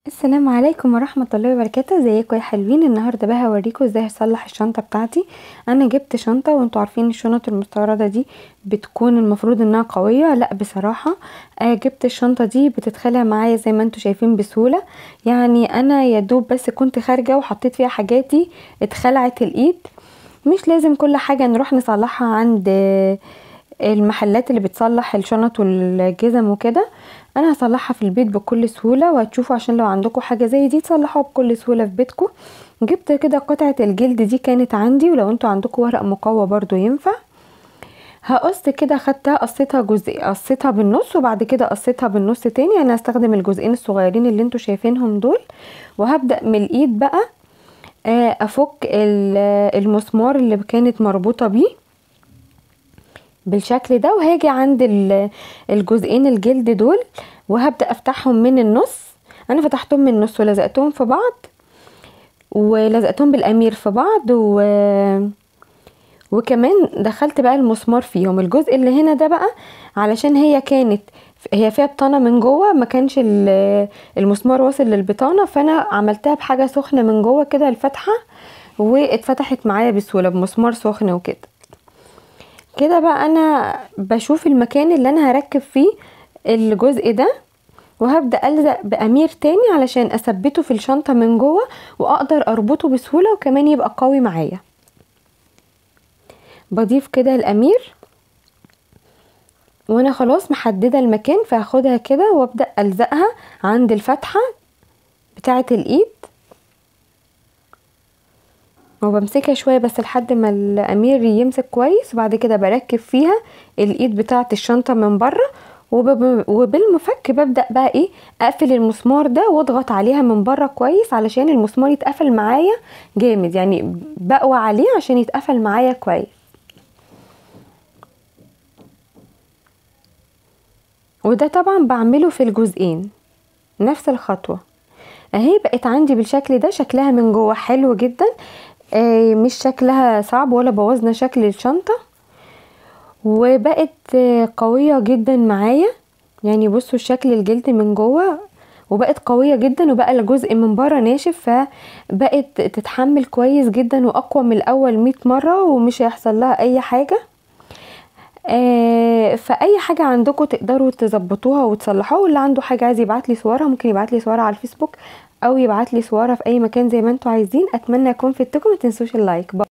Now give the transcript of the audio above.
السلام عليكم ورحمة الله وبركاته. ازيكم يا حلوين؟ النهارده بقى هوريكم ازاي هصلح الشنطه بتاعتي. انا جبت شنطه، وانتوا عارفين الشنط المستورده دي بتكون المفروض انها قويه. لا بصراحه جبت الشنطه دي بتتخلع معايا زي ما انتوا شايفين بسهوله. يعني انا يا دوب بس كنت خارجه وحطيت فيها حاجاتي اتخلعت الايد. مش لازم كل حاجه نروح نصلحها عند المحلات اللي بتصلح الشنط والجزم وكده. انا هصلحها في البيت بكل سهوله، وهتشوفوا عشان لو عندكم حاجه زي دي تصلحوها بكل سهوله في بيتكم. جبت كده قطعه الجلد دي كانت عندي، ولو انتوا عندكم ورق مقوى برضو ينفع. هقص كده، خدتها قصيتها جزء، قصيتها بالنص وبعد كده قصيتها بالنص تاني. انا هستخدم الجزئين الصغيرين اللي انتوا شايفينهم دول. وهبدا من الايد بقى افك المسمار اللي كانت مربوطه بيه بالشكل ده، وهاجي عند الجزئين الجلد دول وهبدأ افتحهم من النص. انا فتحتهم من النص ولزقتهم في بعض، ولزقتهم بالامير في بعض وكمان دخلت بقى المسمار فيهم. الجزء اللي هنا ده بقى علشان هي فيها بطانه من جوه، ما كانش المسمار واصل للبطانه، فانا عملتها بحاجه سخنه من جوه كده الفتحه، واتفتحت معايا بسهوله بمسمار سخن وكده. كده بقى انا بشوف المكان اللي انا هركب فيه الجزء ده، وهبدأ ألزق بأمير تاني علشان أثبته في الشنطة من جوه، وأقدر أربطه بسهولة وكمان يبقى قوي معايا. بضيف كده الأمير وأنا خلاص محددة المكان، فهاخدها كده وأبدأ ألزقها عند الفتحة بتاعة الإيد، وبمسكها شوية بس لحد ما الأمير يمسك كويس. وبعد كده بركب فيها الإيد بتاعة الشنطة من بره، وبالمفك ببدأ بقى اقفل المسمار ده واضغط عليها من بره كويس علشان المسمار يتقفل معايا جامد، يعني بقوى عليه عشان يتقفل معايا كويس. وده طبعا بعمله في الجزئين نفس الخطوة. اهي بقت عندي بالشكل ده، شكلها من جوه حلو جدا، مش شكلها صعب ولا بوظنا شكل الشنطة، وبقت قوية جدا معايا. يعني بصوا شكل الجلد من جوه، وبقت قوية جدا، وبقى الجزء من بره ناشف، فبقت تتحمل كويس جدا واقوى من الاول 100 مرة، ومش هيحصل لها اي حاجة. فاي حاجة عندكم تقدروا تظبطوها وتصلحوها. واللي عنده حاجة عايز يبعتلي صورها ممكن يبعتلي صورها على الفيسبوك، او يبعتلي صورها في اي مكان زي ما انتوا عايزين. اتمنى اكون فدتكم، متنسوش اللايك.